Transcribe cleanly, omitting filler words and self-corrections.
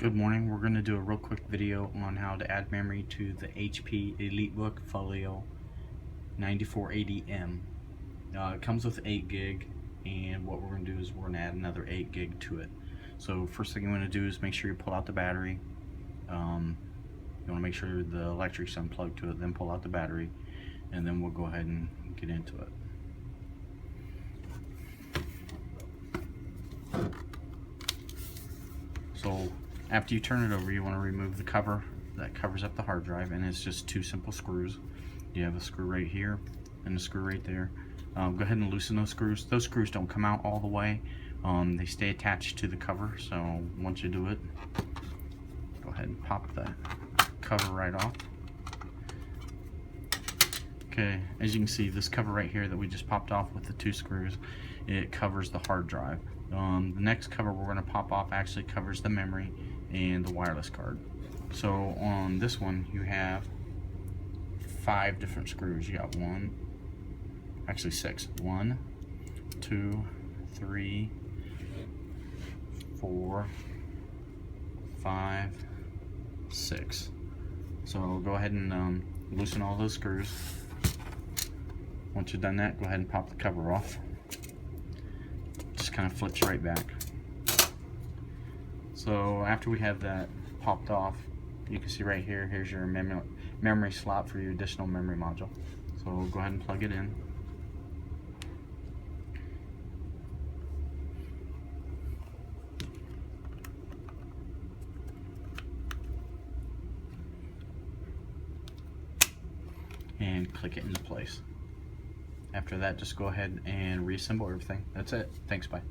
Good morning. We're going to do a real quick video on how to add memory to the HP Elitebook Folio 9480M. It comes with 8 gig, and what we're going to do is we're going to add another 8 gig to it. So first thing you want to do is make sure you pull out the battery. You want to make sure the electric's unplugged to it, then pull out the battery, and then we'll go ahead and get into it. So after you turn it over, you want to remove the cover that covers up the hard drive, and it's just 2 simple screws. You have a screw right here and a screw right there. Go ahead and loosen those screws. Those screws don't come out all the way. They stay attached to the cover, so once you do it, go ahead and pop the cover right off. Okay, as you can see, this cover right here that we just popped off with the 2 screws, it covers the hard drive. The next cover we're going to pop off actually covers the memory and the wireless card. So on this one you have 5 different screws. You got 6. 1, 2, 3, 4, 5, 6. So go ahead and loosen all those screws. Once you've done that, go ahead and pop the cover off. Just kind of flips right back. So after we have that popped off, you can see right here, here's your memory slot for your additional memory module. So go ahead and plug it in. And click it into place. After that, just go ahead and reassemble everything. That's it. Thanks, bye.